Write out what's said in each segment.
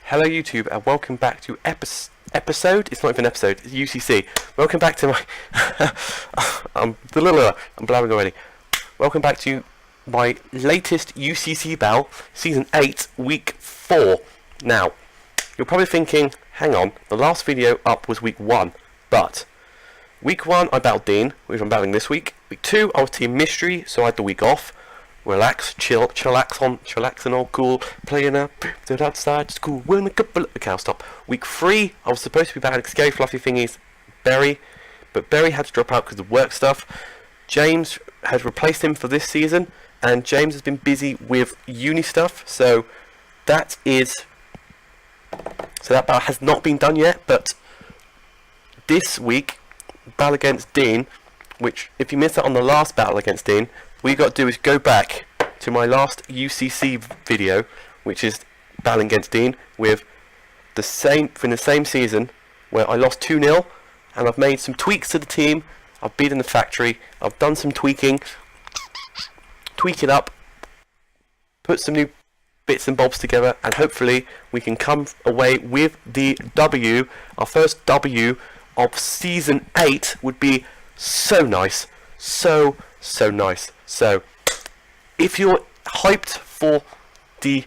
Hello YouTube and welcome back to episode, it's not even an episode, it's UCC. Welcome back to my, I'm blabbering already. Welcome back to my latest UCC battle, Season 8, Week 4. Now, you're probably thinking, hang on, the last video up was Week 1, but Week 1 I battled Dean, which I'm battling this week. Week 2 I was Team Mystery, so I had the week off. Relax, chillax and all cool, playing up, stood outside school, winning a couple. Okay, I'll stop. Week 3, I was supposed to be battling Scary Fluffy Thingies, Berry, but Berry had to drop out because of work stuff. James has replaced him for this season, and James has been busy with uni stuff, so that battle has not been done yet, but this week, battle against Dean, which, if you missed that on the last battle against Dean, what you got to do is go back to my last UCC video, which is battling against Dean with the same season where I lost 2-0, and I've made some tweaks to the team. I've beaten the factory. I've done some tweak it up, put some new bits and bobs together, and hopefully we can come away with the W. Our first W of Season 8 would be so nice, so nice. So, if you're hyped for the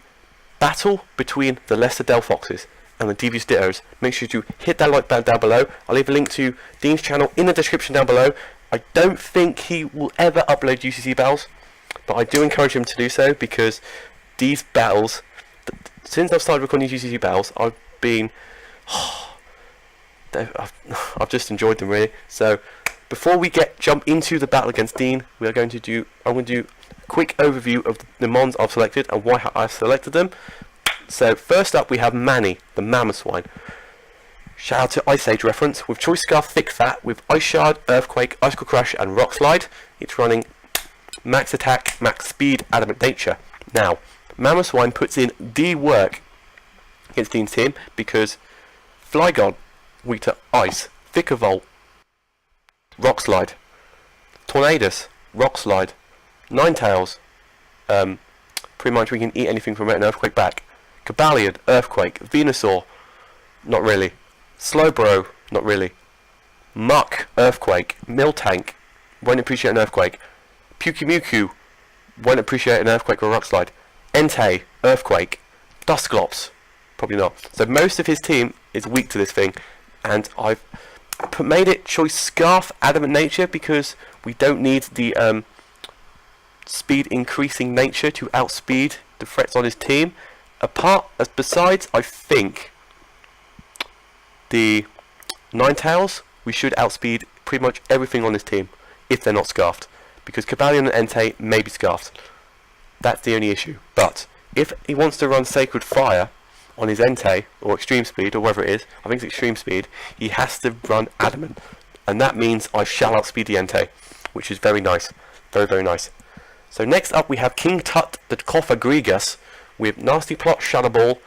battle between the Leicester Delphoxes and the Devious Dittos, make sure to hit that like button down below. I'll leave a link to Dean's channel in the description down below. I don't think he will ever upload UCC battles, but I do encourage him to do so because these battles, since I've started recording UCC battles, I've just enjoyed them really. So, before we jump into the battle against Dean, I'm going to do a quick overview of the mons I've selected and why I've selected them. So first up we have Manny, the Mammoth Swine. Shout out to Ice Age reference with Choice Scarf Thick Fat with Ice Shard, Earthquake, Icicle Crush and Rock Slide. It's running max attack, max speed, adamant nature. Now, Mammoth Swine puts in the work against Dean's team because Flygon, weak to Ice, Thicker Volt, Rock Slide, Tornadus, Rock Slide, Ninetales, pretty much we can eat anything from it and Earthquake back. Cabalion, Earthquake, Venusaur, not really. Slowbro, not really. Muck, Earthquake, Miltank, won't appreciate an Earthquake. Pukumuku, won't appreciate an Earthquake or Rock Slide. Entei, Earthquake, Dusclops, probably not. So most of his team is weak to this thing, and I've made it Choice Scarf Adamant Nature because we don't need the speed increasing nature to outspeed the threats on his team. Besides, I think the Ninetales, we should outspeed pretty much everything on this team if they're not scarfed, because Cabalion and Entei may be scarfed. That's the only issue. But if he wants to run Sacred Fire on his Entei, or Extreme Speed, or whatever it is, I think it's Extreme Speed, he has to run Adamant. And that means I shall outspeed the Entei, which is very nice. Very nice. So next up we have King Tut, the Cophagrigus, with Nasty Plot, Shadow Ball,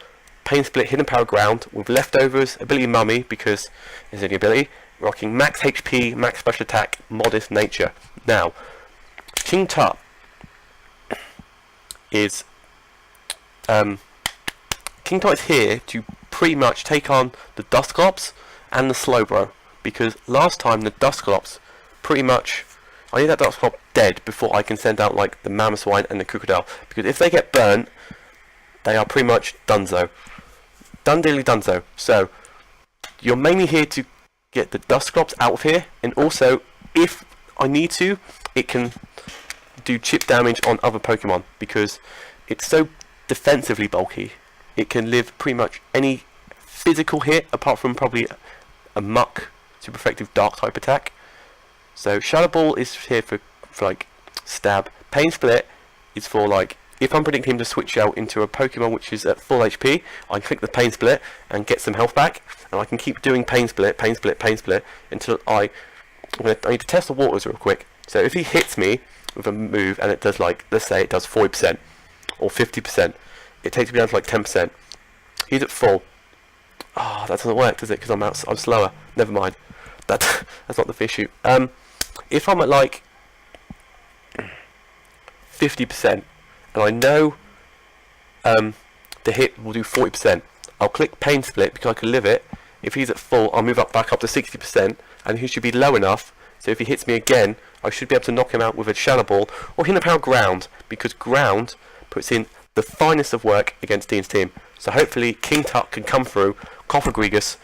Pain Split, Hidden Power Ground, with Leftovers, Ability Mummy, because it's any ability, rocking Max HP, Max Special Attack, Modest Nature. Now, King Tut is here to pretty much take on the Dusclops and the Slowbro, because last time the Dusclops pretty much, I need that Dusclop dead before I can send out like the Mammoth Swine and the Crocodile, because if they get burnt, they are pretty much donezo. Done-dilly donezo. So, you're mainly here to get the Dusclops out of here, and also, if I need to, it can do chip damage on other Pokemon, because it's so defensively bulky. It can live pretty much any physical hit, apart from probably a Muck, super effective Dark type attack. So Shadow Ball is here for like stab. Pain Split is for like, if I'm predicting him to switch out into a Pokemon which is at full HP, I can click the Pain Split and get some health back, and I can keep doing Pain Split until I need to test the waters real quick. So if he hits me with a move and it does like, let's say it does 40% or 50%, it takes me down to like 10%. He's at full. Oh, that doesn't work, does it? Because I'm slower. Never mind. That's not the issue. If I'm at like 50%, and I know the hit will do 40%, I'll click Pain Split because I can live it. If he's at full, I'll move back up to 60%, and he should be low enough, so if he hits me again, I should be able to knock him out with a Shadow Ball, or hit him power Ground, because Ground puts in the finest of work against Dean's team. So hopefully King Tut can come through. Cofagrigus,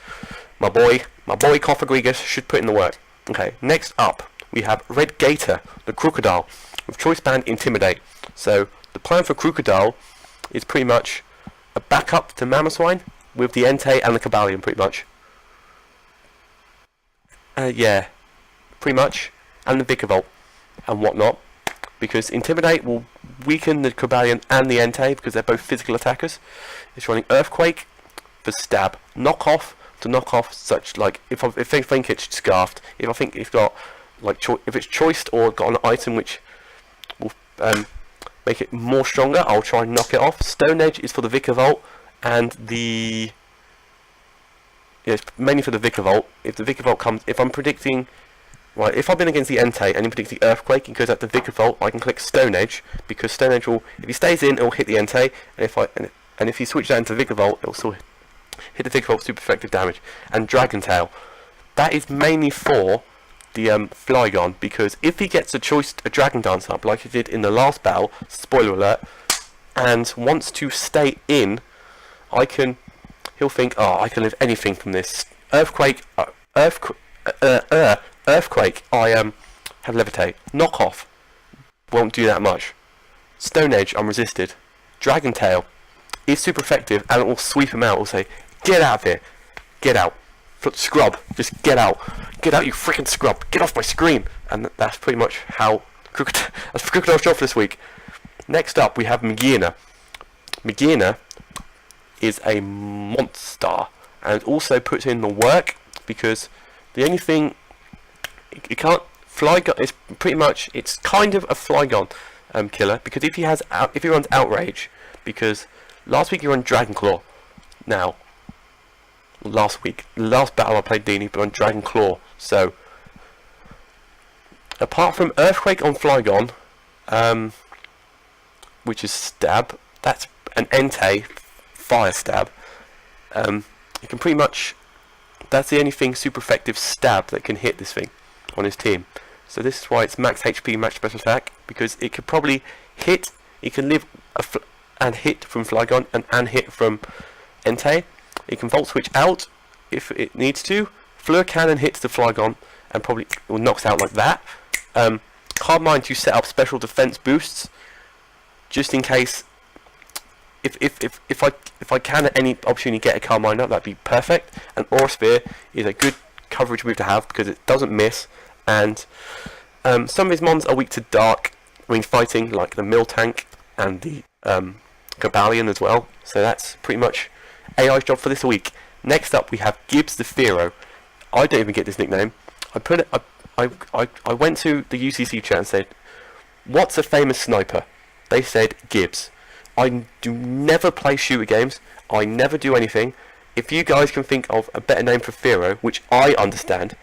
my boy Cofagrigus should put in the work. Okay, next up, we have Red Gator, the Crocodile, with Choice Band Intimidate. So the plan for Crocodile is pretty much a backup to Mamoswine with the Entei and the Cobalion, pretty much. Yeah, pretty much, and the Vikavolt and whatnot, because Intimidate will weaken the Cobalion and the Entei because they're both physical attackers. It's running Earthquake for stab, Knockoff to knock off such, like if I think it's scarfed, if I think it's got like if it's choiced or got an item which will make it more stronger, I'll try and knock it off. Stone Edge is for the Vikavolt, and the it's mainly for the Vikavolt. If the Vikavolt comes, if I'm predicting, right, if I've been against the Entei and he predicts the Earthquake and goes at the Vikavolt, I can click Stone Edge, because Stone Edge will, if he stays in, it will hit the Entei, and if you switch that into Vikavolt, it will still hit the Vikavolt super effective damage. And Dragon Tail, that is mainly for the Flygon, because if he gets a Dragon Dance up like he did in the last battle, spoiler alert, and wants to stay in, he'll think, oh, I can live anything from this. Earthquake, Earthquake, I have Levitate. Knock off, won't do that much. Stone Edge, I'm resisted. Dragon Tail is super effective, and it will sweep him out. It will say, get out of here, get out. Scrub, just get out, you freaking scrub, get off my screen. And that's pretty much how that's Crocodile's job for this week. Next up, we have Magearna. Magearna is a monster, and also puts in the work, because the only thing you can't, Flygon is pretty much, it's kind of a Flygon killer, because if he runs Outrage, because last week he ran Dragon Claw. Now, last battle I played Dini, but on Dragon Claw. So, apart from Earthquake on Flygon, which is stab, that's an Entei fire stab. You can pretty much, that's the only thing super effective stab that can hit this thing on his team. So this is why it's max HP, max special attack, because it could probably hit, it can live and hit from Flygon and hit from Entei. It can Volt Switch out if it needs to. Fleur Cannon hits the Flygon and probably knocks out like that. Hard Mind to set up special defense boosts, just in case. If I can at any opportunity get a Calm Mind up, that'd be perfect. And Aura Sphere is a good coverage move to have because it doesn't miss. And some of his mons are weak to Dark when fighting, like the Miltank and the Cobalion as well. So that's pretty much AI's job for this week. Next up, we have Gibbs the Fero. I don't even get this nickname. I went to the UCC chat and said, "What's a famous sniper?" They said Gibbs. I do never play shooter games. I never do anything. If you guys can think of a better name for Fero, which I understand,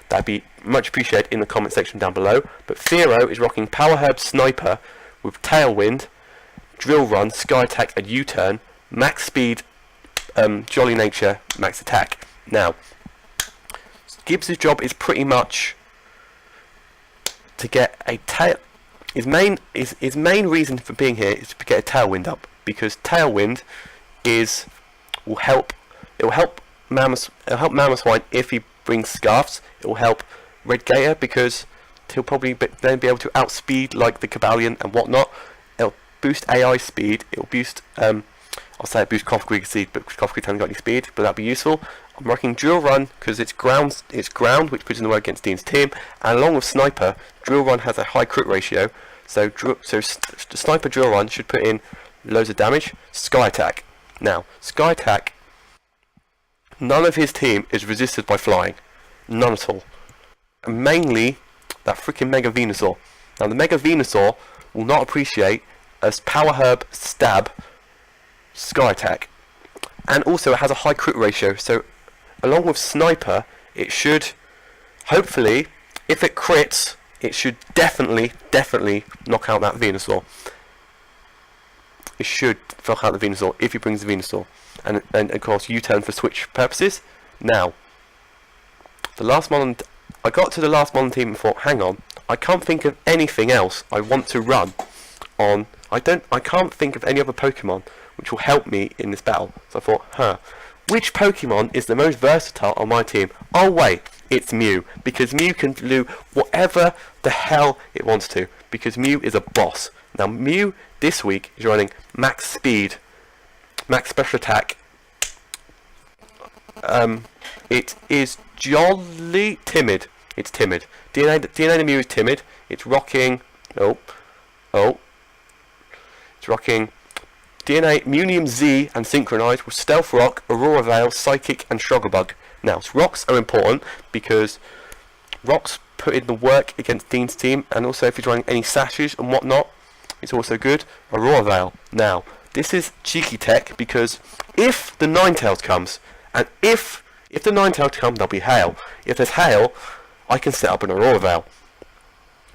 that'd be much appreciated in the comment section down below. But Fero is rocking Power Herb Sniper with Tailwind, Drill Run, Sky Attack, and U-Turn, max speed, Jolly Nature, max attack. Now, Gibbs' job is pretty much to get a tail. His main reason for being here is to get a Tailwind up, because Tailwind will help Mamoswine if he brings Scarfs. It will help Red Gator because he'll probably then be able to outspeed like the Cobalion and whatnot. It'll boost AI speed. It'll boost I'll say it boosts Cofagrigus speed, but Cofagrigus hasn't got any speed, but that'll be useful. I'm rocking Drill Run because it's ground, which puts in the work against Dean's team, and along with Sniper, Drill Run has a high crit ratio, so Sniper Drill Run should put in loads of damage. Sky Attack. Now, Sky Attack, none of his team is resisted by flying, none at all. And mainly that freaking Mega Venusaur. Now, the Mega Venusaur will not appreciate as Power Herb Stab Sky Attack, and also it has a high crit ratio, so along with Sniper it should, hopefully, if it crits, it should definitely knock out that Venusaur. It should knock out the Venusaur if he brings the Venusaur. and of course U-turn for switch purposes. Now, the last mon, I got to the last mon team and thought, hang on, I can't think of anything else I want to run on. I can't think of any other Pokemon which will help me in this battle. So I thought, which Pokemon is the most versatile on my team? Oh wait, it's Mew, because Mew can do whatever the hell it wants to, because Mew is a boss. Now Mew this week is running max speed, max special attack. It is jolly timid. It's timid. DNA Mew is timid. It's rocking. It's rocking DNA Munium Z and Synchronized with Stealth Rock, Aurora Veil, Psychic, and Struggle Bug. Now, rocks are important because rocks put in the work against Dean's team, and also if he's running any sashes and whatnot, it's also good. Aurora Veil. Now, this is cheeky tech because if the Ninetales comes, and if the Ninetales comes, there'll be hail. If there's hail, I can set up an Aurora Veil,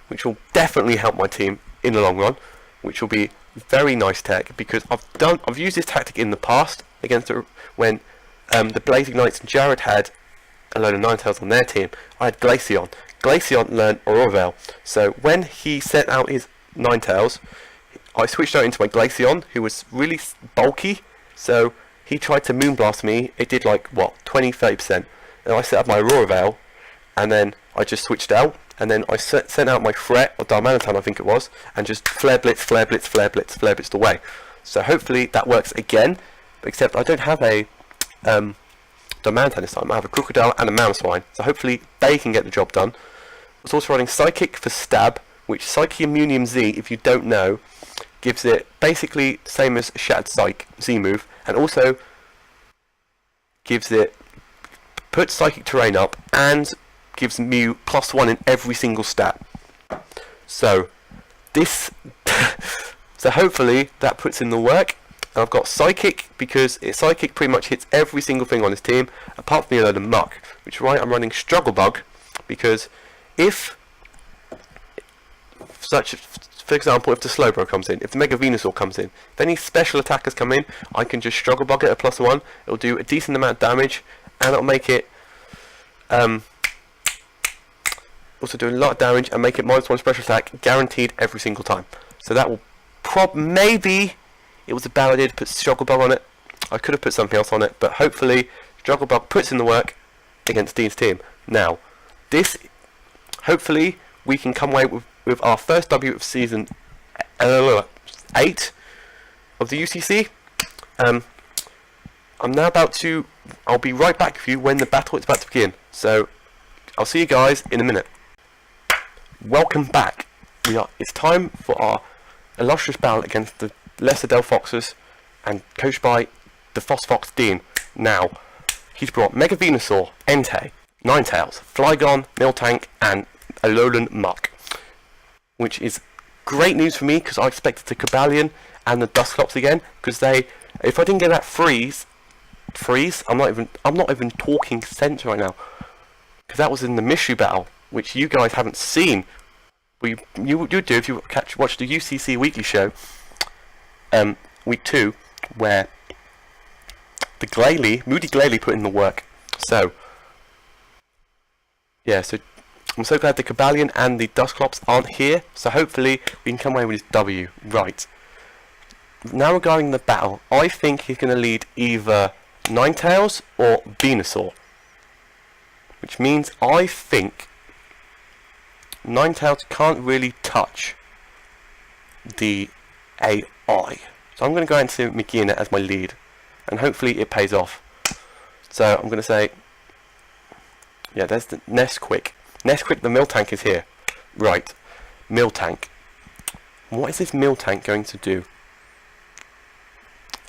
which will definitely help my team in the long run, which will be very nice tech because I've used this tactic in the past against when the Blazing Knights and Jared had a load of Ninetales on their team. I had Glaceon. Glaceon learned Aurora Veil, so when he sent out his Ninetales, I switched out into my Glaceon, who was really bulky, so he tried to Moonblast me. It did like, what, 20-30%, and I set up my Aurora Veil, and then I just switched out, and then I sent out my Fret, or Darmanitan I think it was, and just Flare Blitz, Flare Blitz, Flare Blitz, Flare Blitzed away. So hopefully that works again, except I don't have a Darmanitan this time. I have a Crocodile and a Mamoswine, so hopefully they can get the job done. I was also running Psychic for Stab, which Psychic Immunium Z, if you don't know, gives it basically the same as Shattered Psych Z move, and also gives it, puts Psychic Terrain up, and gives Mew +1 in every single stat. So this so hopefully that puts in the work. And I've got Psychic because Psychic pretty much hits every single thing on his team apart from the load of muck, which is why I'm running Struggle Bug, because if for example, if the Slowbro comes in, if the Mega Venusaur comes in, if any special attackers come in, I can just Struggle Bug it at +1. It'll do a decent amount of damage, and it'll make it also doing a lot of damage and make it -1 special attack guaranteed every single time. So that will maybe it was a bad idea to put Struggle Bug on it. I could have put something else on it, but hopefully Struggle Bug puts in the work against Dean's team. Now, hopefully we can come away with our first W of season 8 of the UCC. I'll be right back with you when the battle is about to begin. So I'll see you guys in a minute. Welcome back. It's time for our illustrious battle against the Leicester Delphoxes, and coached by the Phosphox Dean. Now, he's brought Mega Venusaur, Entei, Ninetales, Flygon, Miltank, and Alolan Muck, which is great news for me because I expected the Cobalion and the Dusclops again. Because if I didn't get that freeze, I'm not even talking sense right now. Because that was in the mystery battle, which you guys haven't seen. You do if you watch the UCC weekly show, week 2, where the Moody Glalie put in the work. So yeah, so I'm so glad the Cobalion and the Dusclops aren't here. So hopefully we can come away with this W. Right. Now regarding the battle, I think he's going to lead either Ninetales or Venusaur, which means I think Ninetales can't really touch the AI. So I'm going to go into Megina as my lead, and hopefully it pays off. So I'm going to say, yeah, there's the Nesquik. Nesquik, the Miltank is here. Right, Miltank. What is this Miltank going to do?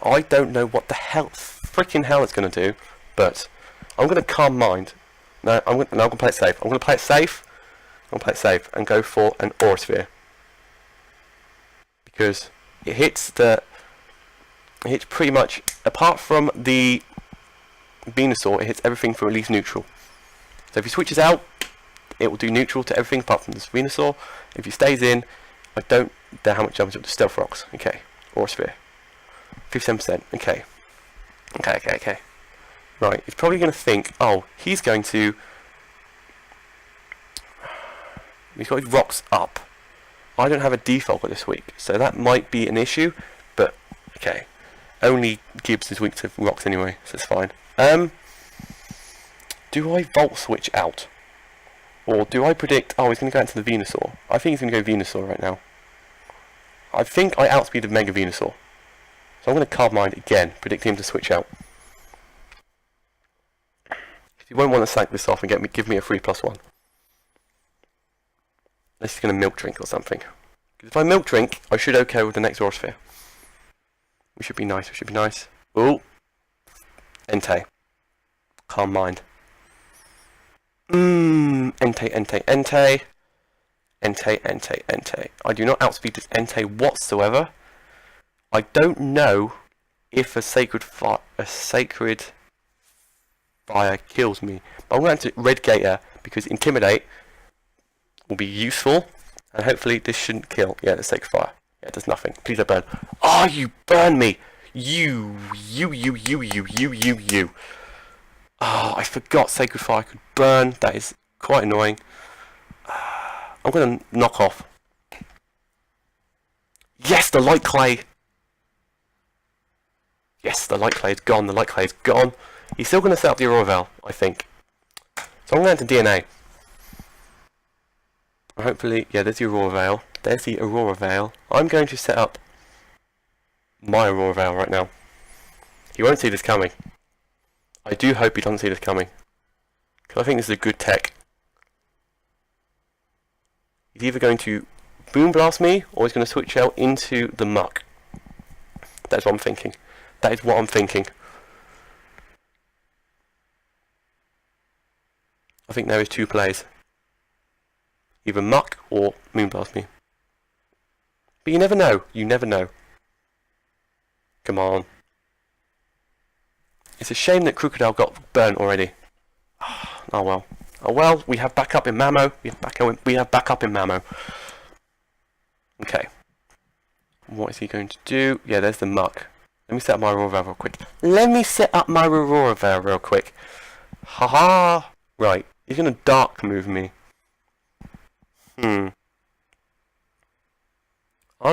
I don't know what the freaking hell it's going to do, but I'm going to Calm Mind. No, I'm going to play it safe. I'm going to play it safe. I'm going to play it safe and go for an Aura Sphere, because it hits pretty much, apart from the Venusaur, it hits everything from at least neutral. So if he switches out, it will do neutral to everything apart from this Venusaur. If he stays in, I don't know how much damage it will do. Stealth Rocks. Okay, Aura Sphere. 57%. Okay. Okay. Right, he's probably going to think, oh, he's going to... He's got his rocks up. I don't have a defaulter this week, so that might be an issue, but, okay. Only Gibbs is weak to rocks anyway, so it's fine. Do I Volt Switch out? Or do I predict, oh, he's going to go into the Venusaur. I think he's going to go Venusaur right now. I think I outspeed the Mega Venusaur. So I'm going to Card Mind again, predicting him to switch out. You won't want to sack this off and give me a 3+1. Unless he's going to Milk Drink or something. If I Milk Drink, I should OK with the next Aura Sphere. We should be nice, Ooh. Entei. Calm Mind. Entei. I do not outspeed this Entei whatsoever. I don't know if a Sacred Fire kills me. But I'm going to Red Gator because Intimidate will be useful. And hopefully this shouldn't kill. Yeah, the Sacred Fire. Yeah, it does nothing. Please don't burn. Oh, you burn me! You. Oh, I forgot Sacred Fire could burn. That is quite annoying. I'm going to knock off. Yes, the Light Clay! Yes, the Light Clay is gone. He's still going to set up the Aurora Veil, I think. So I'm going to DNA. Hopefully, yeah, there's the Aurora Veil. There's the Aurora Veil. I'm going to set up my Aurora Veil right now. He won't see this coming. I do hope he doesn't see this coming. Because I think this is a good tech. He's either going to Boom Blast me, or he's going to switch out into the Muck. That's what I'm thinking. That is what I'm thinking. I think there is two plays. Either Muck or Moonblast me. But you never know. Come on. It's a shame that Crocodile got burnt already. Oh well, we have backup in Mamo. We have backup in Mamo. Okay. What is he going to do? Yeah, there's the Muck. Let me set up my Aurora Veil real quick. Haha! Right, he's going to Dark Move me. I'm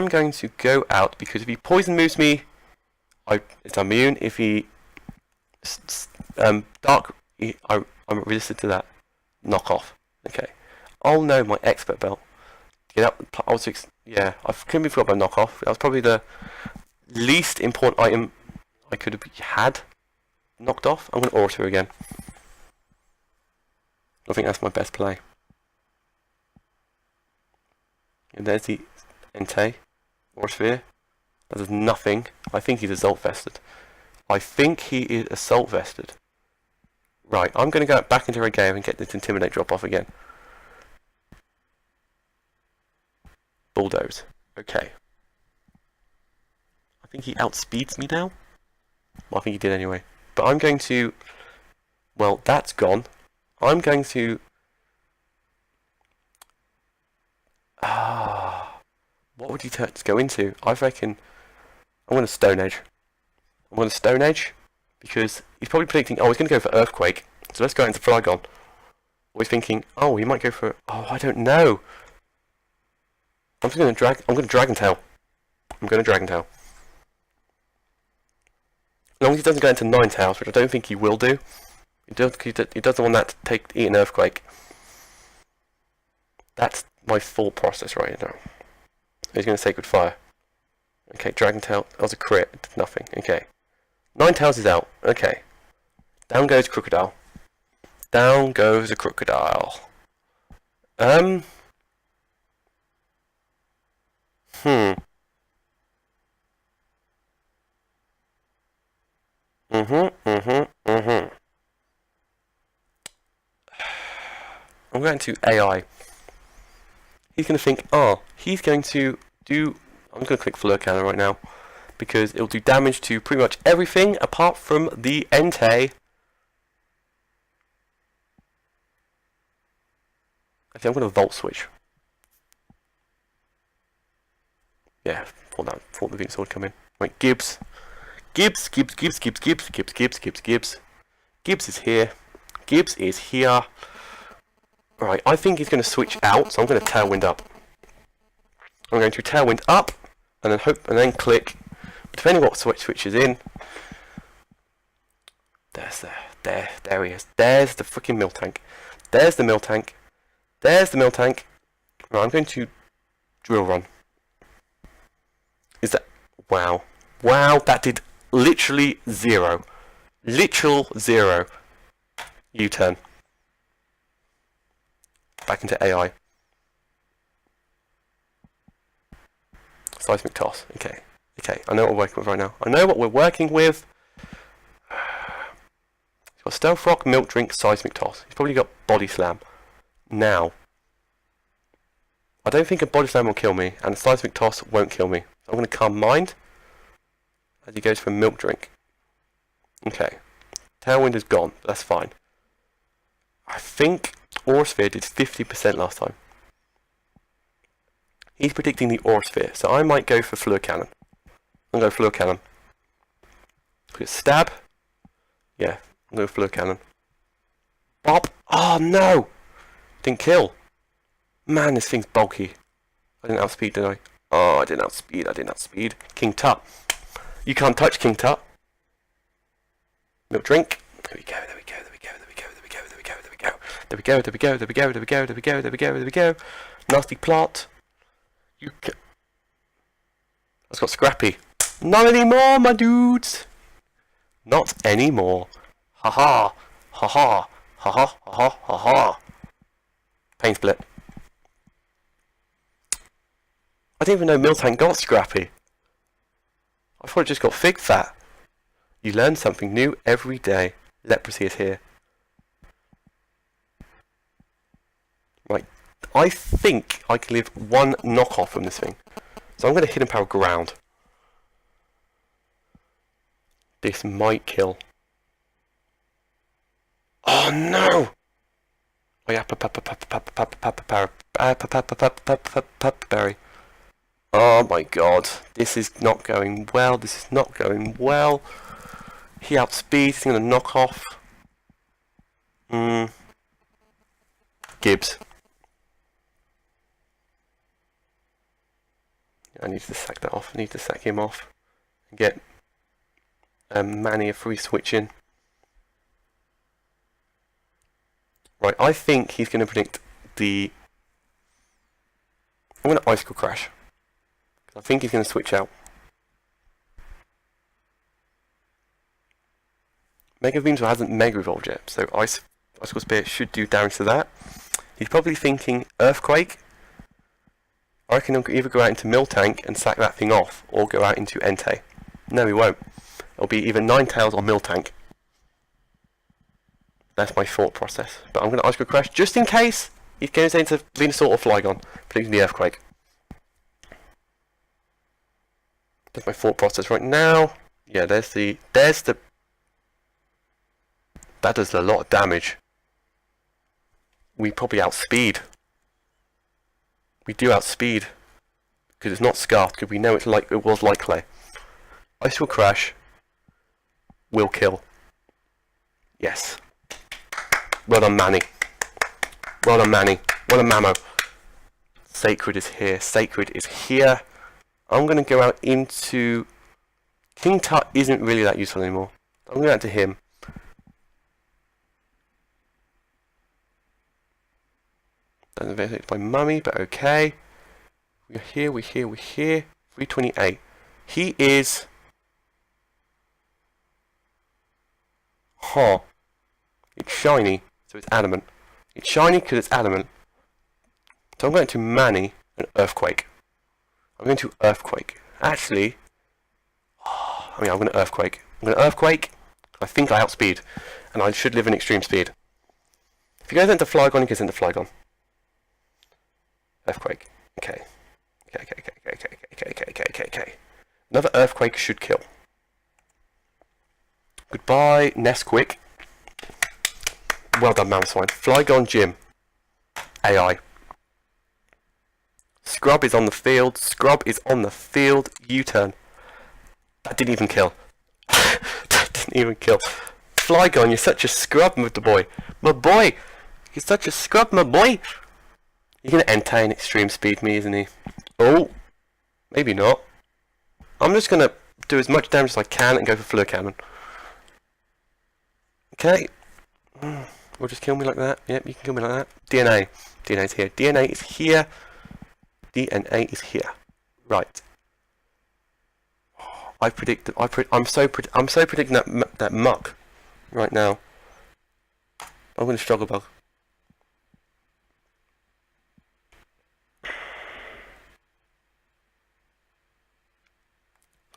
going to go out because if he Poison Moves me, it's immune. If he I'm resistant to that. Knock off. Okay. Oh no, my Expert Belt. Yeah, yeah, I couldn't forgot about Knock Off. That was probably the least important item I could have had knocked off. I'm going to Aura Sphere again. I think that's my best play. And there's the Entei. Aura Sphere. That does nothing. I think he's Assault Vested. Right, I'm going to go back into a game and get this Intimidate drop off again. Bulldoze. Okay. I think he outspeeds me now. Well, I think he did anyway. But I'm going to... Well, that's gone. I'm going to... what would he go into? I reckon... I'm going to Stone Edge. Because he's probably predicting... Oh, he's going to go for Earthquake. So let's go into Flygon. Or he's thinking... Oh, he might go for... Oh, I don't know. I'm going to Dragon Tail. As long as he doesn't go into Ninetales, which I don't think he will do. He doesn't want that to eat an Earthquake. That's my thought process right now. He's going to Sacred Fire. Okay, Dragon Tail. That was a crit. It did nothing. Okay. Ninetales is out. Okay. Down goes Crocodile. I'm going to AI. He's going to think, he's going to do... I'm going to click Fleur Cannon right now. Because it'll do damage to pretty much everything apart from the Entei. I think I'm going to Volt Switch. Yeah, thought the Venusaur would come in. Wait, Gibbs. Gibbs. Gibbs is here. Gibbs is here. Right, I think he's going to switch out, so I'm going to tailwind up. I'm going to tailwind up, and then click. Depending what switch is in. There he is. There's the freaking mill tank. There's the mill tank. There's the mill tank. Right, I'm going to drill run. Is that... Wow. Wow, that did literally 0. Literal 0. U-turn. Back into AI. Seismic toss. Okay. Okay, I know what we're working with right now. I know what we're working with. He's got Stealth Rock, Milk Drink, Seismic Toss. He's probably got Body Slam. Now, I don't think a Body Slam will kill me, and a Seismic Toss won't kill me. I'm going to Calm Mind as he goes for Milk Drink. Okay. Tailwind is gone. That's fine. I think Aura Sphere did 50% last time. He's predicting the Aura Sphere, so I might go for Fluid Cannon. I'm going to go Fluid Cannon. Stab. Yeah, I'm going to Fluid Cannon. Bop. Oh no! Didn't kill. Man, this thing's bulky. I didn't outspeed, did I? Oh, I didn't outspeed. King Tut. You can't touch King Tut. Milk Drink. There we go. Nasty Plot. That's got Scrappy. Not anymore, my dudes. Not anymore. Ha ha. Ha ha. Ha ha. Ha ha. Ha ha. Pain Split. I didn't even know Miltank got Scrappy. I thought it just got Fig Fat. You learn something new every day. Leprosy is here. Right. I think I can live one knockoff from this thing. So I'm going to Hidden Power Ground. This might kill. Oh no! Oh yeah, berry. Oh my god, this is not going well. This is not going well. He outspeeds. He's going to knock off. Gibbs. I need to sack that off. I need to sack him off and get Manny a free switch in. Right, I think he's going to predict the... I'm going to Icicle Crash. I think he's going to switch out. Mega Venusaur hasn't Mega Evolved yet, so Icicle Spear should do damage to that. He's probably thinking Earthquake. I reckon he'll either go out into Miltank and sack that thing off, or go out into Entei. No, he won't. It'll be either Ninetales or Miltank. That's my thought process. But I'm going to Icicle Crash just in case he goes into Venusaur or Flygon, predicting the Earthquake. That's my thought process right now. Yeah, there's the... That does a lot of damage. We probably outspeed. We do outspeed. Because it's not Scarfed, because we know it was like clay. Icicle Crash will kill. Yes. Well done, Manny. Well done, Manny. Well done, Mamo. Sacred is here. Sacred is here. I'm going to go out into... King Tut isn't really that useful anymore. I'm going out to him. That's investigated by Mummy, but okay. We're here, we're here, we're here. 328. He is... Huh. It's shiny, so it's adamant. It's shiny because it's adamant. So I'm going to Manny and Earthquake. I'm going to Earthquake. Actually... I'm going to Earthquake. I'm going to Earthquake. I think I outspeed. And I should live in extreme speed. If he goes into Flygon, he goes into Flygon. Earthquake. Okay. Okay. Another Earthquake should kill. Goodbye, Nesquik. Well done, Mamswine. Flygon Gym. AI. Scrub is on the field. Scrub is on the field. U-turn. That didn't even kill. That didn't even kill. Flygon, you're such a scrub, my boy. My boy! You're such a scrub, my boy! You're gonna Entei and extreme speed me, isn't he? Oh! Maybe not. I'm just gonna do as much damage as I can and go for Fleur Cannon. Okay. Will just kill me like that. Yep, you can kill me like that. DNA. DNA's here. DNA is here. DNA is here. Right. I'm so predicting that muck right now. I'm gonna struggle bug.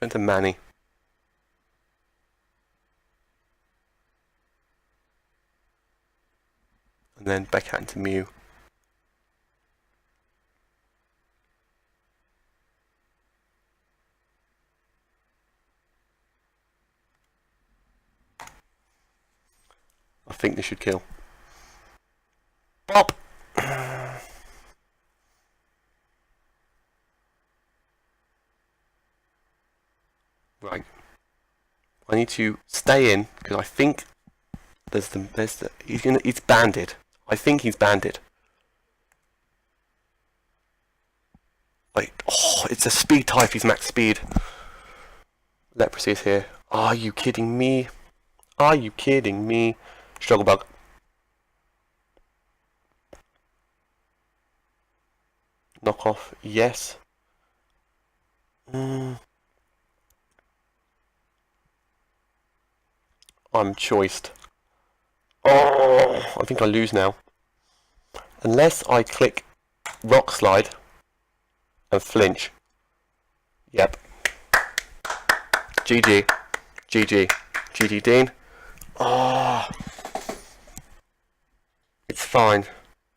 Into Manny. And then back out into Mew. I think this should kill. Bop! Right. I need to stay in because I think he's banded. I think he's banded. Like, oh, it's a speed type. He's max speed. Leprosy is here. Are you kidding me? Are you kidding me? Struggle bug. Knock off. Yes. I'm choiced. Oh, I think I lose now. Unless I click Rock Slide and flinch. Yep. GG. GG. GG Dean. Oh. It's fine.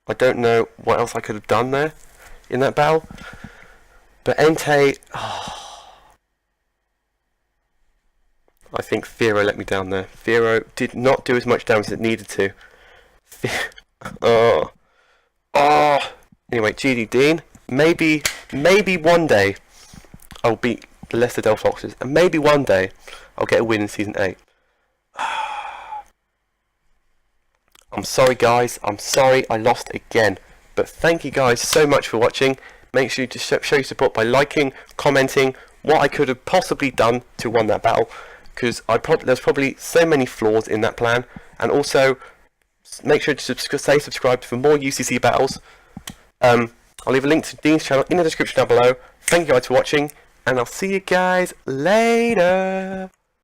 I don't know what else I could have done there in that battle. But Entei... Oh. I think Fearow let me down there. Fearow did not do as much damage as it needed to. Oh. Oh. Anyway, GD Dean. Maybe one day I'll beat the Leicester Delphoxes. And maybe one day I'll get a win in Season 8. I'm sorry guys. I'm sorry I lost again. But thank you guys so much for watching. Make sure to show your support by liking, commenting what I could have possibly done to win that battle. Because there's probably so many flaws in that plan, and also make sure to stay subscribed for more UCC battles. I'll leave a link to Dean's channel in the description down below. Thank you guys for watching, and I'll see you guys later.